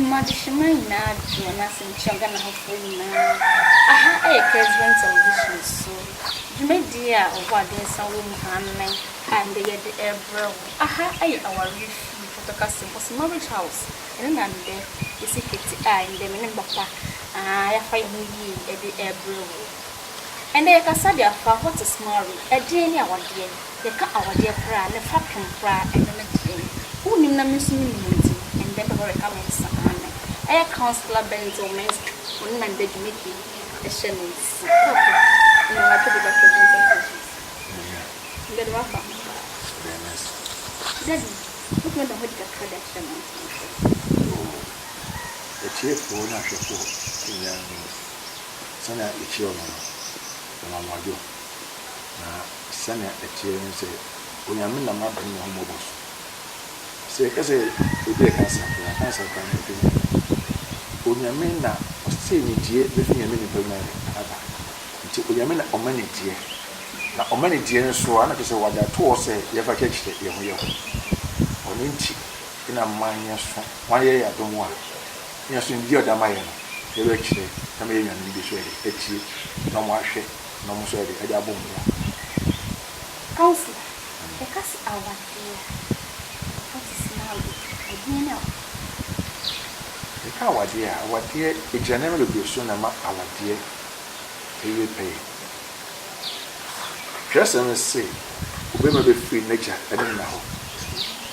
Madishima na Jonas and Changa na Hofina. Aha, a Kesman television so. You may dear of what there's some woman and they get the air bro. Aha, our refuge for the custom was marriage house. And then there is a kitty eye in the minute papa. I find me at the air bro. And they can say their father what is married. A day our dear. They cut our dear prayer and a fucking prayer and a dream. Who knew them missing and then the comments. I counselor Benzo means when I did meet you, the shenanigans. No, I could be back to the get welcome. Daddy, look at the hood that production. The chief for national Sana Ichioma, Mamado. Sana Etienne said, when I'm in the map in the home of say, as a big answer, Unyamina or say me dear, living a minute per minute. Until Unyamina or many dear. Now, or many dear, so I say what that tour say, you ever catch it, you on inch in a mine, 1 year, I don't want. Yes, in the other mine, you actually come in and be ready. It's you, no more shit, no more ready. I got boom. Counselor, because our dear, what is now? I know. Our dear, a general will be soon among our dear, he will pay. Just as I say, we may be free nature, I don't know.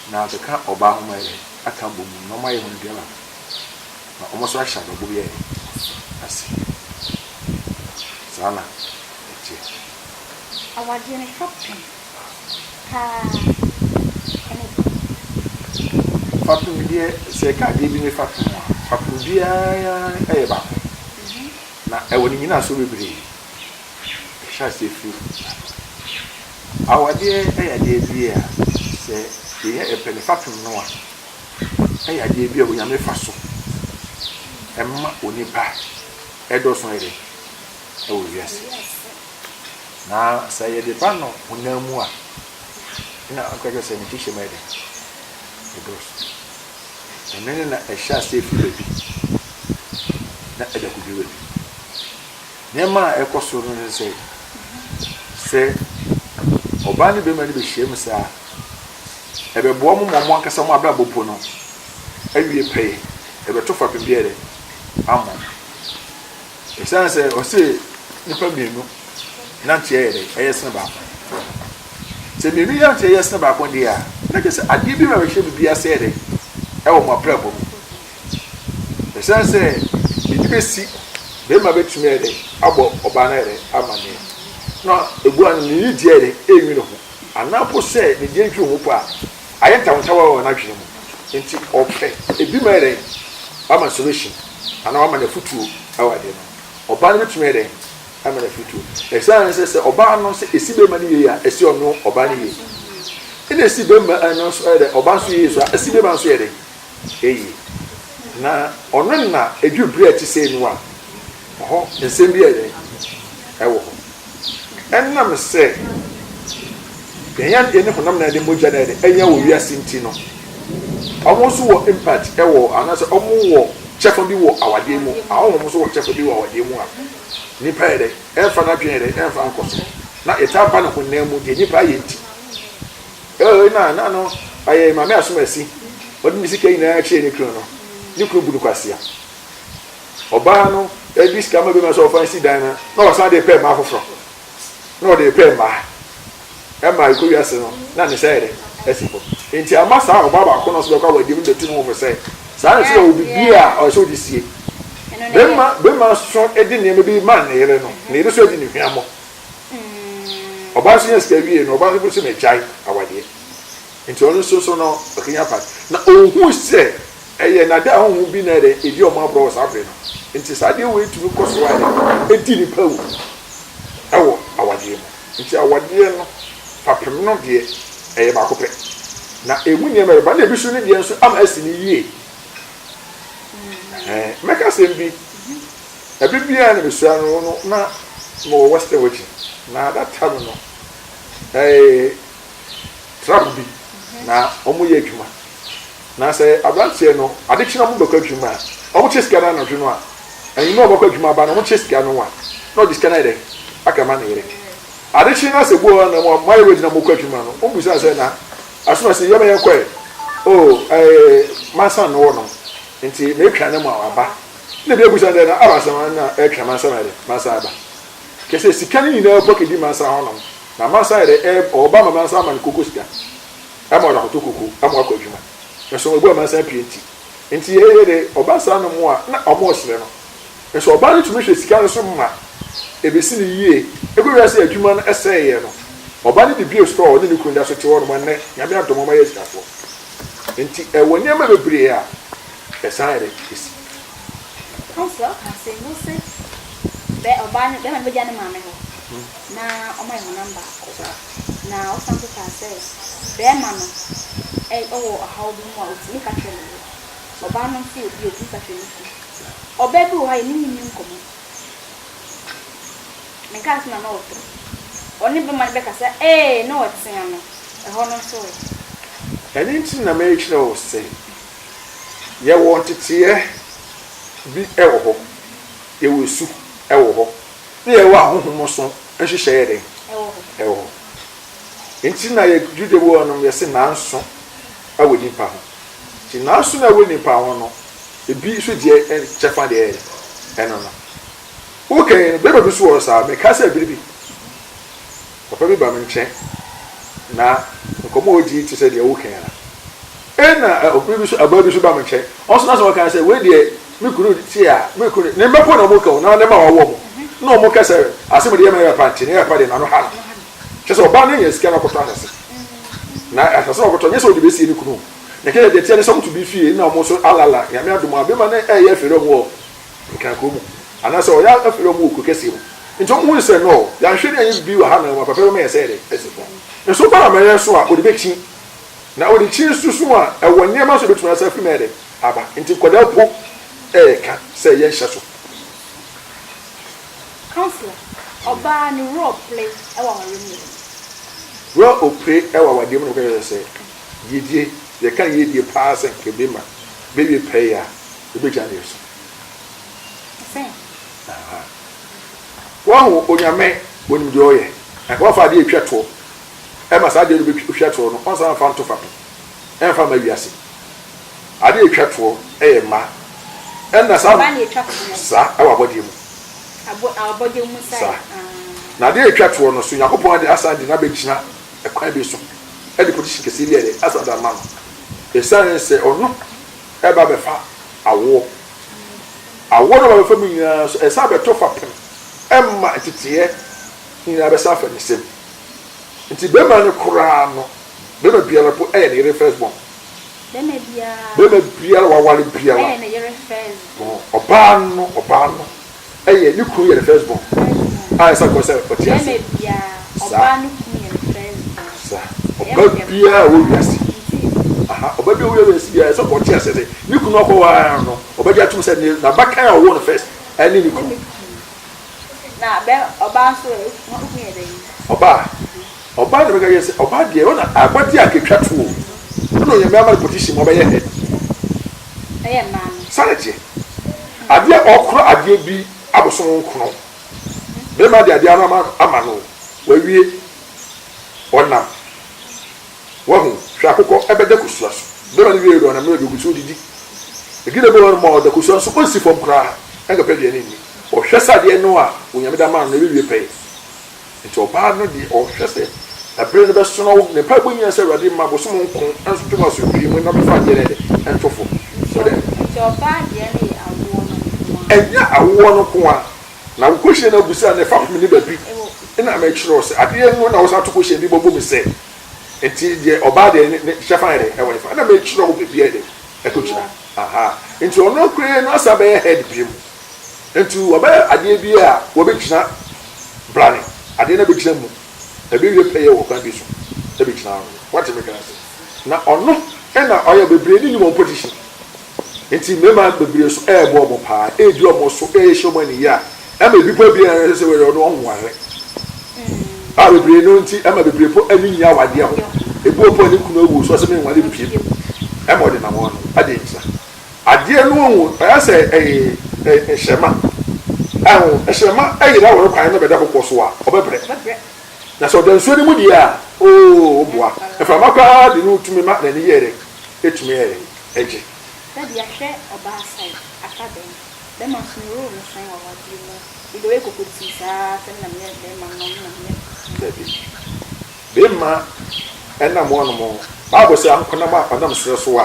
Now the car or bow my I can't boom, no my own dear. Almost I shall go here. I see. Sana, our dear captain. Fatum dear, say, can't give me fatum. Fapudia, Eba. Now, I will in us will be. Shall say free. Our dear, dear, say, we have a penny fatum noa. I dear, we are a faso. Emma Unipa, Edos ready. Oh, yes. Now, say the panel, who no more. Now, I'm going to say, teach you, madam. Edos. And then I shall say, baby. That I could do it. Nema Echo Soon say, Obani be many be shame, sir. Every woman won't some other bopono. Every pay, every two for beer. Amon. The son say, or say, Nipamino, Nantiere, a yes, about. Say, maybe you say yes, about 1 year. Like I said, I give you a shame be a said. Oh, my problem. The son said, did you see? They might be to me about Obanere, Amani. No, the one need jelly, and now for say the gentle whooper. I enter on tower on action. Into okay, a be married. I'm a solution, and I'm a foot our dinner. Obanere to me, I'm a foot. The son says, Obano is a money, a see or no Obani. It is the member and also the Obansu is a see the man. Hey, now, on a good bread to say one. Oh, the same year, I will. And I'm say, the young phenomenon, the Mujana, and you will see Tino. Almost what impact, and as a more chef of the war, our demo, I almost what chef of the war, demo. Nipade, and Fanapian, and Francos. Not a tapan of name with the Nipayet. Oh, no, I am a mercy. What music in a chain chrono? You could do Cassia. Obano, at least come up with myself fancy diner. No, it's not a pair of from. No, they pay my. Am I could ask none said, as simple. Into a master of Baba Conos look over giving the two over say. Silence will be beer or so this year. Then my strong Eddie may be man, neither so in the Yamo. Obasian Scabby and Obasi may child, our dear. Into all so no, looking up at. Now, who said, and I don't will be near if your mother was happening. It is a dear way to look us wide, a teeny pole. Oh, our dear. It's our dear, Papa, not dear, a Macope. Now, a winner, but the vision of the answer, I'm asking ye. Make us be a bit behind the sun, not more western witching. Now, that time, a trouble be. Now, Omuyekuma. na sɛ abranteɛ no adekyi na mo bɛkɔ adwuma a ɔmo kyɛ sika na anadwo no a ɛnyim na ɔbɛkɔ adwuma ba na ɔmo kyɛ sika no a na ɔde sika na yɛdɛ aka ma ne yere adekyi na sɛ buo na mo ayɛ wadi na mo kɔ adwuma no ɔmo bisa sɛ na asoma sɛ yɛmɛ yɛ kɔɛ mansa no wɔ no nti na etwa ne mu aba na bi ebusa dɛ na abasama na etwa mansa na yɛdɛ mansa aba kɛsɛ sika ne nyinaa pɔkɛ di mansa hɔ no na mansa yɛdɛ ɔba ma mansa ama ne koko sika ama ɔda koto koko ama akɔ adwuma nso ebu mansa pie nti yɛyɛ de ɔba saa no mu a na ɔmo ɔsrɛ no nso ɔba no tumi hwɛ sika no so ma ebesi ne yie egu wia sɛ adwuma no ɛsɛɛ yɛ no ɔba no bibie store ɔne ne kunu da so te hɔ no ma nnɛ nyame adom ɔma yɛ sikafoɔ nti ɛwɔ nneɛma bebree a ɛsan yɛ esi ɔsɛ ɔkase no sɛ bɛ ɔba no bɛ ma bɛgya ne maame hɔ na ɔma yɛ namba na ɔsan so ka sɛ bɛɛma no ɔwɔ ɔhaw bi mu a ɔtumi ka hwɛ ne ho ɔba no nso obi ɔtumi ka hwɛ ne ho ɔbaa bi wɔ ha yɛ ne nyini nkɔmmɔ ne kaa so na ɔtɔ ɔne bɛma no bɛka sɛ na ɔtea no ɛhɔ no nso ɛne nti na mɛkyerɛ wo sɛ yɛwɔ nteteɛ bi ɛwɔ hɔ yɛwɔ esu ɛwɔ hɔ na yɛwɔ ahohom so nhyehyɛ yɛ den ɛwɔ hɔ nti na yɛ jude wɔ no yɛsɛ nanso ɛwɔ nipa ho nti nanso na ɛwɔ nipa ho no ebi nso deɛ kyɛfa deɛ ɛno no wokɛn bɛbɛ bi so wɔ saa mɛka sɛ biribi papa bi ba me nkyɛn na nkɔmɔ odi te sɛ deɛ wokɛn a ɛna ɔkuru bi so aba bi so ba me nkyɛn ɔso na sɛ wɔka sɛ wei deɛ me kunu tie a me kunu ne mbɛpɔ na ɔmo ka na ne ma wɔwɔ mo na ɔmo kɛsɛ asɛm deɛ ma yɛ pa nti ne yɛ pa de na no ha no kyɛ sɛ ɔbaa no nyɛ sika no akɔtɔ asase na asase no akɔtɔ nyɛ sɛ ɔde bɛsie ne kunu na kɛsɛ deɛ tie ne sɛ ɔmoto bi fie na ɔmo so alala nyame adom a bɛma ne ɛyɛ afiri ɔmo wɔ nkankuro mu anaasɛ ɔyɛ afiri ɔmo wɔ kuro kɛseɛ mu nti ɔmo hu sɛ no yɛahwɛ ne ɛyɛ bi wɔ ha na papa bɛma yɛ sɛ yɛde ɛsi fɔ nso ba na mɛyɛ so a ɔde bɛkyi na ɔde kyi susu a ɛwɔ nneɛma so bɛtumi asa firi mɛɛde aba nti nkɔdaa po ɛɛka sɛ yɛnhyɛ so counselor ọba ni role play ẹwà wà rẹ mu. role play ẹwà wà dé mu ní kò sẹ yedie yẹ ká yedie paa sẹ nkebe ma bẹbi pẹ ya ebi gya ne so. wọ́n ho onyame onim deɛ ɔyɛ ɛkɔ fa adeɛ etwa toɔ ɛma saa adeɛ no bi hwɛ toɔ no ɔn san fa nto fa pe ɛnfa ma wiase adeɛ etwa toɔ ɛyɛ mma ɛnna saa saa ɛwɔ abɔdeɛ mu. Abɔdeɛ mu saa na adeɛ etwa toɔ no so Nyankopɔn de asa de na bɛgyina ɛkwan bi so ɛde position kɛseɛ bi ɛde asa da ma no ɛsan sɛ ɔno ɛba bɛfa awoɔ no ba bɛfa mu nyinaa so ɛsan bɛtɔ fa pem ɛmma nteteɛ nyinaa bɛsa afa ne nsam nti bɛma no koraa no bɛma biara po ɛyɛ ne yere first born bɛma biara waware biara ɛyɛ ne yere first born ɔbaa no ɛyɛ ne kuru yɛ ne first born a ɛsa kɔ sɛ ɔte ase bɛma biara ɔbaa no kuru yɛ ne first born saa ɔbaa biara wɔ wiase ɔbaa bi wɔ wiase biara ɛsɛ ɔte ase de ne kuru ɔkɔ waa no ɔbaa gya tum sɛ ne n'abakan a ɔwɔ no first ɛne ne kuru na bɛ ɔbaa nso ɔkuru yɛ dɛ ɔbaa na bɛka yɛ sɛ ɔbaa deɛ ɔna agbadi aketwa to ɔna ɔyɛ mɛama position mu ɔbɛyɛ head ɛyɛ maa no sare gye adeɛ ɔkoro adeɛ bi abosom nkono bɛma de adeɛ no ama no wawie ɔnam wahu hwɛ akokɔ ɛbɛda kusua so bɛma no wie do ɔnam na ɔde kusua didi egide bɛ wɔn ma ɔda kusua so ɔnsi fam koraa ɛnka pɛ deɛ ne ni ɔhwɛ sadeɛ no a onyame da ma no ebi wie pɛɛ nti ɔbaa no de ɔhwɛ sɛ abere no bɛsono ne pa bɔ nyina sɛ awurade ma bosom nko nso twema so pii mu na bɛfa adeɛ no de ɛntofo nti ɔbaa deɛ no yɛ awoɔ no ɛnyɛ awoɔ no ko a na wokɔhyɛ no abusa ne fa pom ne baabi ɛna makyerɛ sɛ adeɛ no na wo sa to kɔhyɛ bi bɔbɔ mu sɛ nti deɛ ɔbaa deɛ ne hyɛfa yɛ dɛ ɛwɔ nifa ɛna makyerɛ wo baabi yɛ dɛ ɛkɔgyina nti ɔno kure no asa bɛyɛ head bi mu nti wɔbɛyɛ adeɛ bi a wɔbɛgyina brane adeɛ na bɛgyina mu ebi wie pɛyɛ wɔ kwan bi so ɛbɛgyina ho wɔte me kan sɛ na ɔno ɛna ɔyɛ bebree ne nim position nti mmarima bebree so ɛɛbɔ ɔmo paa ɛɛdi ɔmo so ɛɛhyɛ ɔmo ani yie a ɛma ebi po bi a ɛsɛ wɔyɛ ɔno ɔho ahwɛ a bebree no nti ɛma bebree po ani nyia awadeɛ ho ebi po ani kunu awu so ɔsɛ me nwale piem ɛmɔ de na mo no ade ntia adeɛ no wo ɛyɛ sɛ hyɛma hyɛma ɛyera wɔ kwan no bɛda kokɔ so a ɔbɛbrɛ na sɛ ɔda nsuo no mu deɛ a boa ɛframa koraa de no tumi ma n'ani yɛrɛ ɛtumi yɛrɛ ɛgye Daddy, I share a bar side, a cabin. Then my room is saying, what do you know? The way could see that, and I'm Bema and I'm one more. Bible says, I'm going to make them so.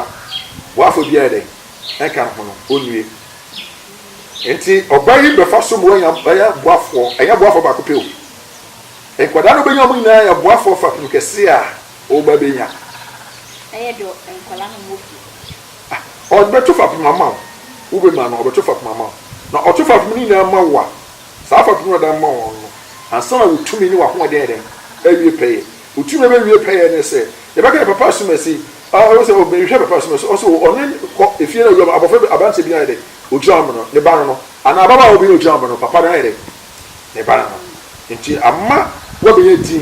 What for the other? I can't only. And see, obey the first way I'm by a buff for a buff of a couple. And what I don't be a buff of a Lucasia, oh, baby. I do, and Colano. Or better for mamma, woman, or better for mamma. Now, or two for me, no more. South of Northern Mon, and some of 2 million of more dead, every pay. Would you never repay and say, the back of a person may see, I also be a person also only if you know above about to be a day, Ujamano, the Barano, and Ababa will be Ujamano, Papa, the Barano. Until a ma will be 18,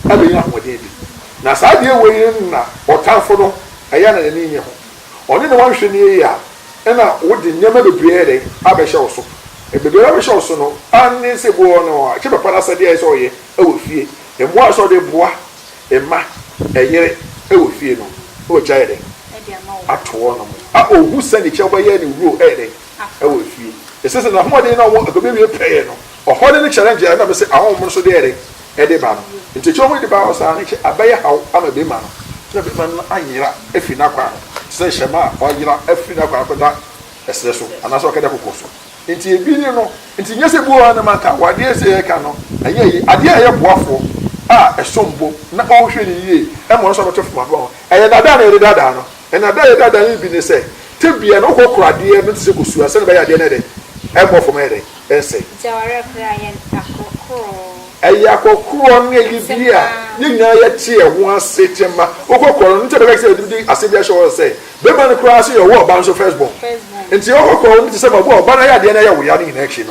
every young one did. Now, Sadia way in or Tanfono, a young and a Only the one should near and I would never be created. I shall so. If the baby shall so no, and it's a boy no, I keep a parasadia so ye, oh, fear, and what saw the bois, a ma, a year, oh, fear no, oh, child, at one. Oh, who sent each other any rule, Eddie, oh, fear. It says, and I'm more than I want to be a pair, or holding the challenge, I never say, I won't so dear, Eddie Bam. Into show me the bows, I buy how I'm a big man. Never man, I hear if you not say Shema or Yira every now so and that's what I can into a billion into yes a boy and a matter what dear say I cannot and ye idea a waffle a sombo not all ye and one sort of my bone and I done dano and I died that been say to be an awkward idea not to go to a cell by a dinner and more from a and say Ayako near you cheer one sitting ma Oko into the next Assembly shall say, Beman cross your war bounce of firstborn. And your Oko to some war, but I had the idea we are in action.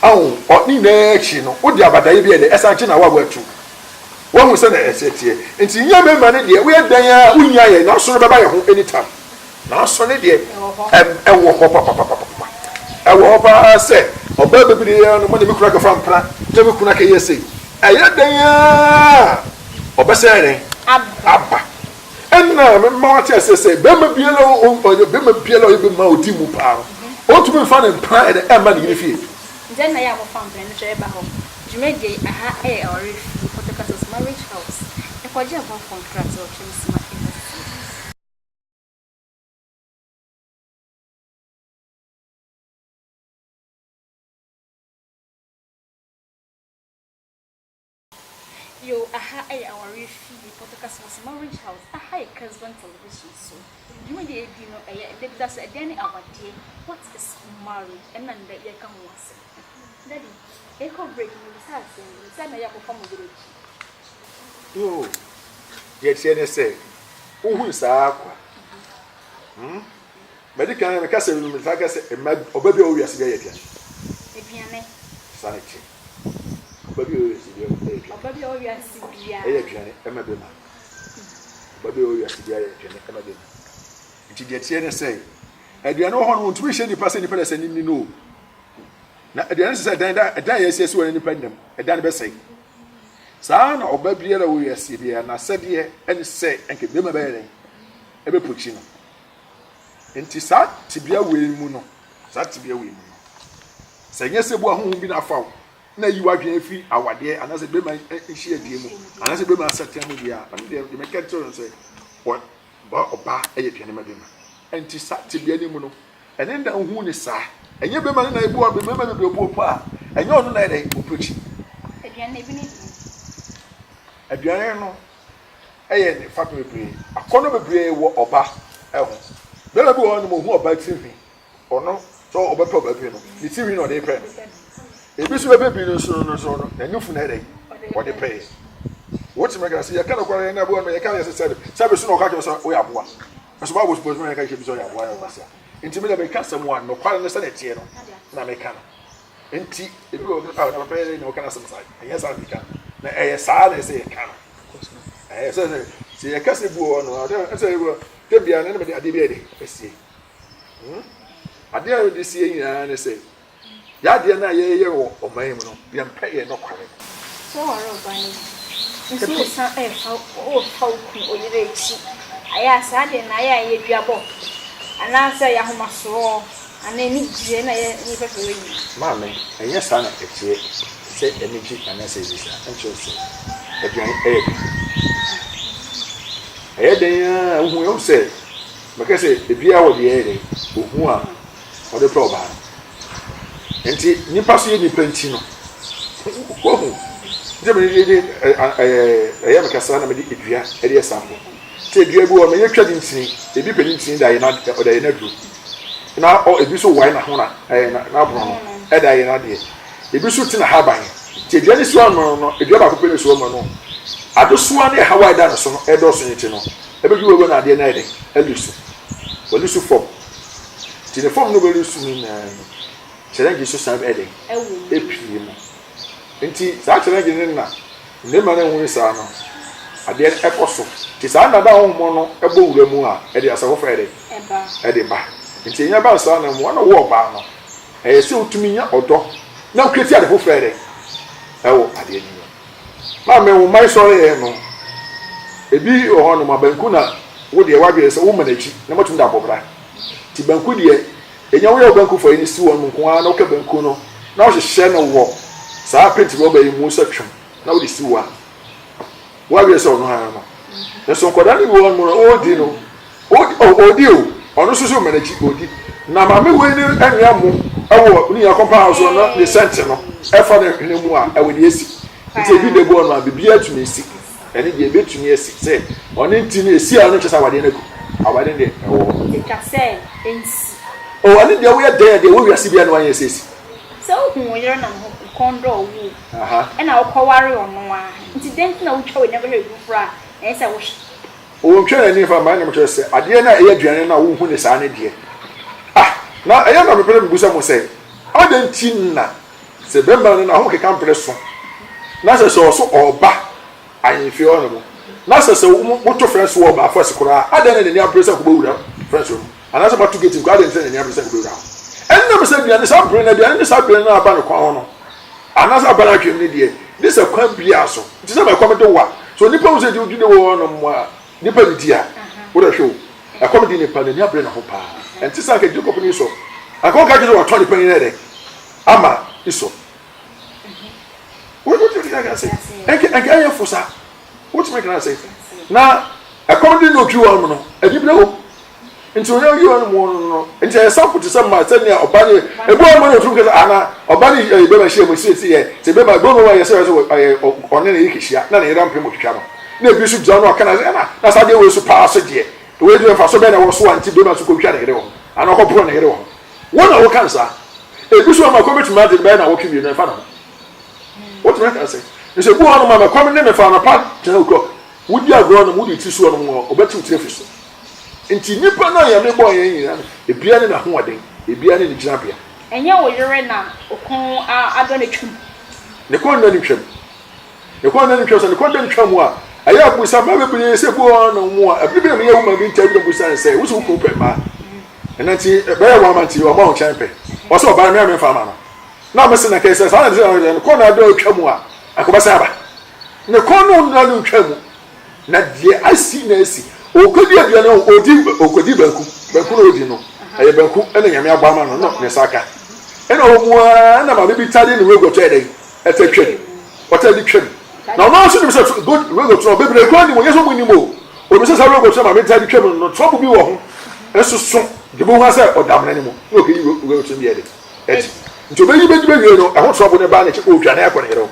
Oh, or in action, would you have a baby as I can our work too? One was an asset here, and see young man, dear, we are there, we are not so by any time. Now, Sonny dear, and walk up. I will hope say, or baby, the money we crack from plant, never could I say. I had the Obasane, Abba. And now, Martin says, Bema Bielo or the Bema Bielo, even Maudimu Power. Ought to be fun and pride and money if you. Then I have a fountain in the home. You made a ha or if for the Casas marriage house. If I just want contracts or things, my you aha our refugee podcast was marriage house a high husband television so you may be that's a then our day what is marriage and then that you come once daddy echo break me sad say na ya perform village yo yet say who sa akwa medical me kase me faka say obabi o wiase ya yet ebiane sanity obabi o wiase ya Baby, oh, yes, yeah. Emma Bema. Baby, oh, yes, yeah, Emma Bema. It's the TN say, and you know how to wish any person independent and you know. Now, the answer said, a day yes, we're independent, a dan best say. Son or baby, oh, yes, and I said, yeah, and say, and keep them a bearing. Every puccino. And tis that to be a will muno, that to be a will. Say, yes, a boy who been a foul. Na you are going free our dear and as a baby share demo and as a baby certain media and the mechanical say what ba a piano and to start to be any mono and then the moon is sa and you remember I bought remember the poor and you're not like a preaching a piano a factory play a corner of a play or ba then I go on who about TV or no so about probably the TV or the pen. If you have a baby, so and you finally what they pay. What's my guy? I cannot go in a boy, I can't say, Service no catch us. We have one. As I was supposed to make a ship, so I have intimidate someone, no part of the Senate, you know, Namekana. And tea, if you go out of a pay, no can side. Yes, I can. I say, I can. I said, see a castle boy, I say, Tebia na me ade bi ede esie ade a de sie nyina ne se ya de na ye wo oman mu no ya mpa ye no kware so oro bani nso sa fa o fa ku oyire echi aya sa de na ya ye duabo ana sa ya homa so ana ni gye na ye ni pepe we ni mame enye sa na etie se energy ana se bisa encho se aduan den hu yo se makase ebia wo de ere ohu a wo de proba enti nipa so ye nipa nti no ohu je me ye makasa na me de edua ere example te edua bi wo me ye twa di ntini ebi pedi ntini da ye na da ye na duro na o ebi so wine na ho na na bro no e da ye na de ebi so tina haban te edua ni so no edua ba ko pe ni so mo no adosoa ne hawaii da no so no e do so nyete no e be juwe na de na ede elusu wolusu fom ti ne fom no be lusu ni na challenge so sa ede epie mo enti sa challenge ni na ne ma na hu sa no ade e koso ti sa na da ho mo no e bo wura mu a e de asafo fa ede e de ba enti nya ba sa na mo na wo ba no e se utumi nya odo na kweti ade ho fa ede e wo ade ni ma me wo mai sori e no ebi o hono ma banku na wo de wadwe se wo manachi na matum da bobra ti banku de enya wo ye banku fo ni si won nko a na wo ka banku no na wo hye no wo saa penti wo ba yi mu satwem na wo de si wa wadwe se ono ha no na so koda ni wo mo o di no o di o ono so so manachi o di na ma me we ni anwa mo awo ni ya compound house no ni sente no e fa ne mu a e wo de esi nti ebi de bo no a bibia tumi esi ene de betumi esi se oni ntini esi a no chesa wade na ku awade de ewo de kase ensi o ani de wo ye de wo wiase bia no anye esi so hu yero na ho kondo wu aha ena wo kware ono a nti den na wo twa we never hear gufra e se wo o ntwe ni fa ma nyam chese ade na e aduane na wo hu ne saa ne de na e na mepere mbusa mo se ade ntinna se bemba no na ho keka mpere so na se so oba ayefi ono mo na se mo to friends wo ba first kura ada na ni abresa ko bawura friends wo ana se matu gate ko ada ni abresa ko bawura enna me se bia ne sa bre na bia ne sa bre na aba ne kwa hono ana sa bana twem ne die this a kwan bia so ti se ma kwa me de wa so nipa wo se di de wo no mo a nipa di dia wo da hwe a kwa me di nipa ne abre na ho pa enti sa ka di ko ni so akon ka ji wo toni pani ne de ama iso what do you guys say? Enke aye fosa. What can I say? Na according no kiwa no, adibre wo. Nti onye you no. Nti e sample to some ma say na obani ebu o no tun kesa ana obani e be ma hie mo sie ye. Se be ma go no wa ye say one na yikihia na na yera mpem otwitwa no. Na ebi su gya no aka na sa de we su pa so de. We do fa so be na wo so anti be ma su ko twa na yere wo. Ana ko pro na yere wo. Wona wo kansa. Ebi su ma ko betuma de be na wo twi no fa no. What do I say? You say, go on, Mamma, come in and found a part. Would you have grown and would you tissue on more or better to fish? And Tinipa, no, you're boy, a piano in a hoarding, a piano in the champion. And you were right now, I don't know. The corner trim. The corner interest and the content trim. I have with some everybody say, go on no more. A people of young man being taken with and say, who's who could ma? And that's a very woman to your mount champion. Also, by Marian Farmer. Now, Mr. Nake says, I am the corner door Chamua, Akobasaba. The corner no Chamu. Not the I see Nancy. O could you have no Odi Banku, Dino, a Banku, and a Yamia Bama, not Nesaka. And oh, one, maybe tied in the Rigo trading at a trade. What are the trade? Now, no, so good Rigo to baby, the corner, yes, we know. Or Mrs. Rigo, some of the trouble, no trouble you on. And so soon, the Bohasa or damn anymore. Look, you go to the edit. To be no, I want trouble in the band to open an aircon.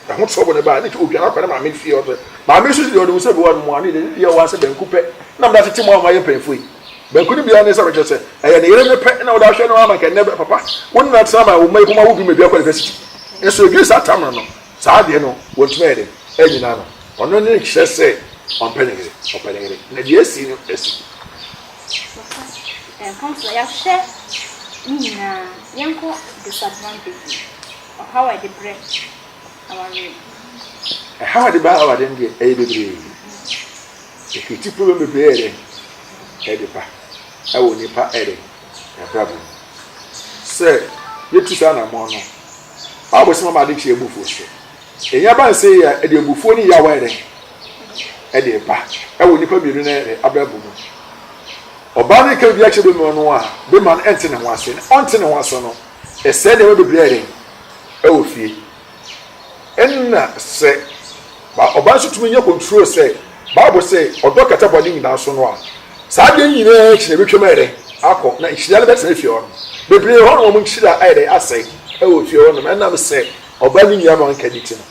I want trouble in the band to open up my midfield. My missus, you said one morning, you was a Coupe. Now that's a tomorrow, my pay free. But couldn't be honest, I just said, I had a pet now that I can never, Papa. One that summer will make my woman be a university. And so you sat down, Sadiano, what's made it, Edinano. On the next say, on penning it. And yes, yes. And comes like a share. Yanko disadvantage or how I break our way. How I buy our then get a baby. If you tip me, edipa ewo nipa ede ebrabo se yetu sa na mo no abosima ma de chi ebufu so enya ban se ya ede ebufu ni ya wa ede ba ewo nipa bienu na abrabo mu oba ne ka bi a che be mo no a be man ente ne ho ase onte ne ho ase no ese de we be ede ewo fie enna se ba oba so tumi nya control se Bible say odo kata body nyina so no a saa de nyina chi na betwem ere akọ na ihira be tena fie ho bebre ho no mo nhira ere asai e wo fie ho no na me say oba ni nyia ma nka diti no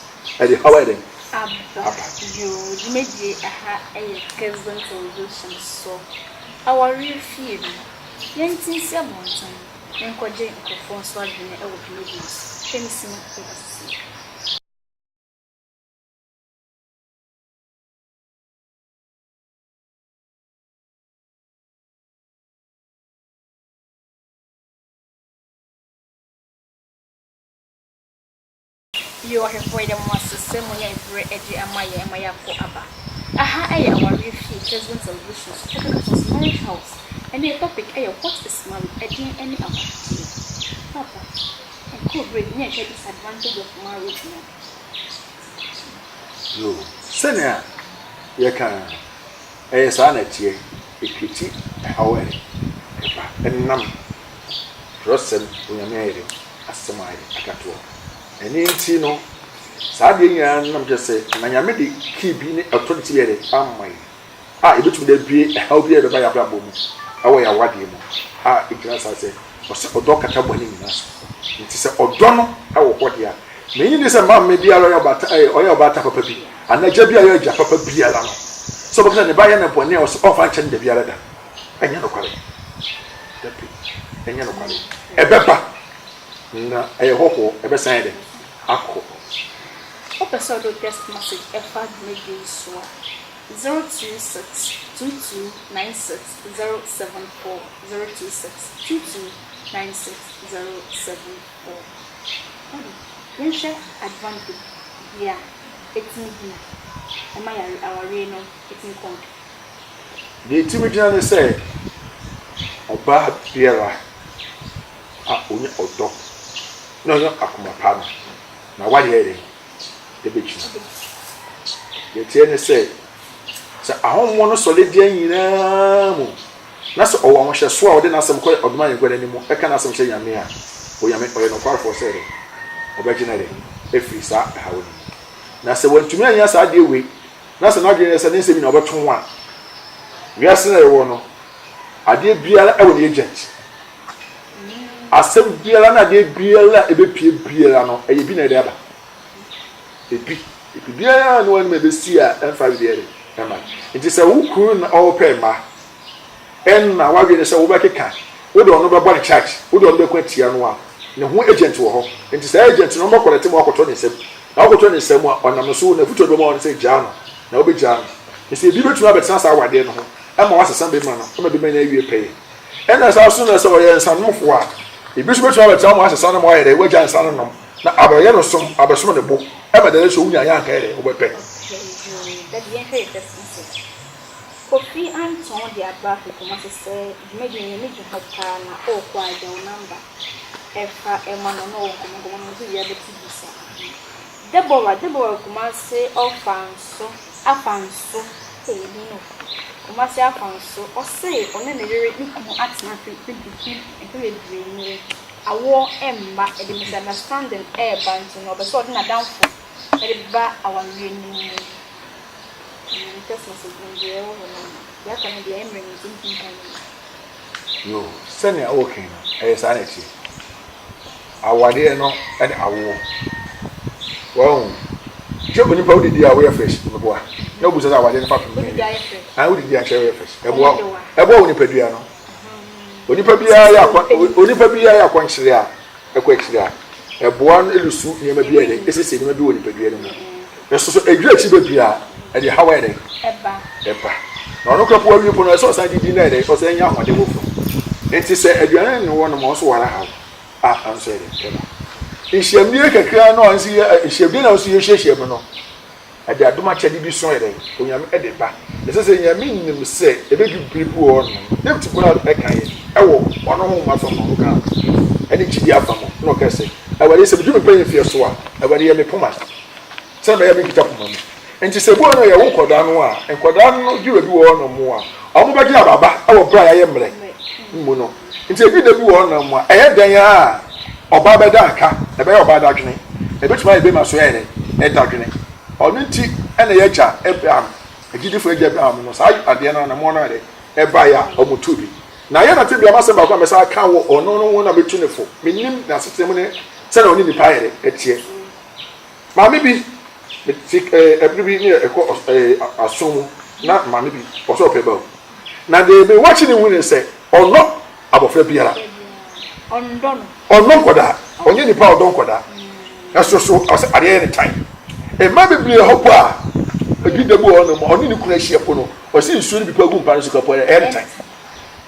e de how ere aba yo dimeje aha e Kevin television so our fie bi yenti si abontan enkoje nkofo so adwene e wo videos temsi na e you are afraid of my system when you're edgy and my for Abba. Aha, I am a refugee, Kevin television, marriage house, and the topic, what is marriage, edging any other. Papa, I could bring me a disadvantage of marriage now. No, Senya, you can, a sanity, a critique, however, and none. Trust them when you're married, as somebody, I got to. Eni nti no saa de nya nam je se na nyame de ki bi ne authority yere amai ebetum de bie how bi e ba ya brabo mu awo ya wade mu igira sa se o se odo kata boni nyina so nti se odo no awo hode a na yin se ma me bia ya bata oya bata papa bi anaja bia ya ja papa bia la no so bokna ne ba ya na boni o se o fa chen de bia la da anya no kware da bi anya no kware ebeba na hoho ebe san de akọ episode text message efa meji so 02622960074 02622960074 yensha advantage bia etimi bia ema ya aware no etimi kon de etimi gina ne say oba biara onye odo no akoma pa na wade ere de bechi ye tie ne say ahommo no solidie nyina mu na se owo mo hye so a ode na asem ko oduma ye gwada ni mu e ka na asem hye nyame a o yame o ye no kwar for say obegina de efri sa hawo na se wantumi anya sa de we na se na de se ne se bi na obeton a wiase na ye wo no ade biara e wo ne agent asem biara na de biara ebepie biara no eye bi na de aba ebi biara no wani mebesi a emfa bi ere ema nti se wo kuru na o pe ma en na wa gbe se wo bekeka wo do no be body charge wo do no be kwatia no a ne ho agent wo ho nti se agent no mo korete mo akoto ne sem na akoto ne sem a onam so na futo do mo on se ja no na wo be ja no nti bi betu abetsa sa wade no ho ema wasesa be ma no o ma bi ma na wie pe en na sa so na se o ye nsan mo fo a ibi so betu abetsa mo asesa na mo ayere we ja nsan no na abaye no som abesom ne bo eba de so wunya ya kan ere wo be pe that the entry is Kofi Anton the above kuma se meji ni meji hapa na o kwa down number efa emano no kuma no so ya beti bisa Deborah kuma se afanso no kuma se afanso o se one ne rere ni kuma atna fi ni awo emba e de misunderstanding e bantu no be so na downfall e ba our ni yo sani okay no e sa na ti awade no e de awo wow je boni pa odi dia we fresh me boa na obu sa awade no fa fun me odi dia che fresh e boa oni padua no oni pa bia ya kwankyere a e kwakyere a e boa no elusu niam bia de esese niam bi oni padua no mu eso so edwa chi be bia e de hawa de eba na ono kropo awie po no so san didi na de so san nya hode wo fu enti se aduane ne wo no mo so wara ha anso de eba ihyiamnie kakra no ansi ihyiamnie na so yehyiam no ade adoma chede bi so yere onyame ede ba ese se nyame nim se ebe bi bibu on dem ti bora e kan ye ewo ono ho ma so mo ka ene chidi afamo no ka se awari se bi me fie so a awari ye me poma se na ye me kita poma enti se bo no ye wo koda no a enkoda no jiwe bi wo no mo a omo ba gi ababa awo bra ya ye mre mo no enti ebi de bi wo no mo a eye dan a oba be da aka ebe oba da dwene ebe tuma ebe ma so yere e da dwene onu nti ene ye cha Abraham agidifo ege Abraham no sa ade na mo no ere e ba ya omutubi na ye na te bia masem ba kwa mesa aka wo ono no wo na betu ne fo menim na setem ne se na oni ni pa yere etie maame bi ebri bi ni eko asom na maame bi oso peba na de be watch ni win say ono abofra biara ono koda onye ni pa odon koda eso ade any time e ma bibli hopo a agidabu ono mo oni ni kuna hie po no o si nsuo ni bi pagu mpa no so kapo any time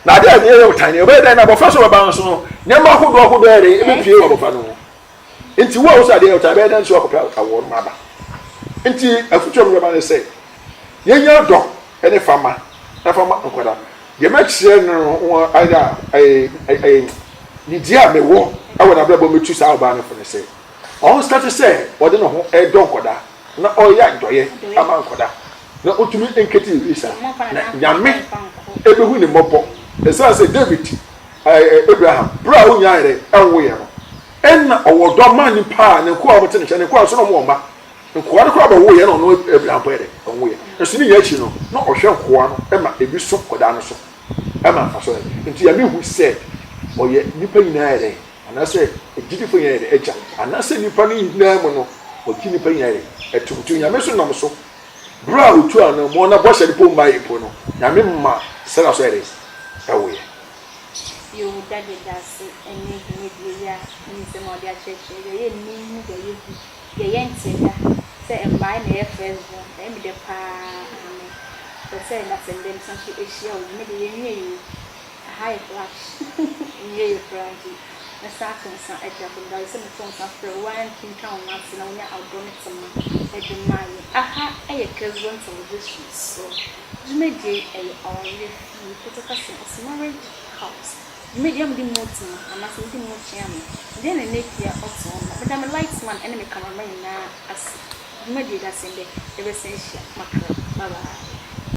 na ade ani ye tani o be dan na abofra so ba nso no nyama hodo ere e pie abofra no nti wo o so ade ye tani be dan so akopra awo ma ba nti afucho mo ba ne say yenya do ene fama na fama nkoda ye ma kire no aida ni dia mewo awo na brabo metu sa ba no for ne say on start to say ode no ho e don koda na o ya doye ama nkoda na otumi enketi visa na nyame ebehu ni mopo esa say David Abraham bra wo nyaare enwo ye no enna owo do ma ni pa ne ko obote ne ne ko so no mo ma nko ade ko abawo ye no Abraham pere enwo ye eso ni yachi no na ohwe nko no ema ebi so koda no so ema aso nti ya me hu said oye nipa nyina ere anase ejidifo yere eja anase nipa ni nyina mu no oki nipa yere etukutu nyame so nam so bra otu ana mo na bo shade po mba yepo no nyame mma sera so ere ewe yo dade dase eni ni ya ni se mo dia cheche ye ni ni ye yente da se e mai na e Facebook e mi de pa ame so se na sendem san ki eshia o me de ye ni high flash ye flash na sa konsa eja bunda se me konsa for one king town na se na unya outdoor sama eja mai aha eye casual television so jumedi e only put a small house medium di motin ama se di motin am then na nekia oto but am lights man enemy cameraman na as jumedi da sende e be sensia makra bye bye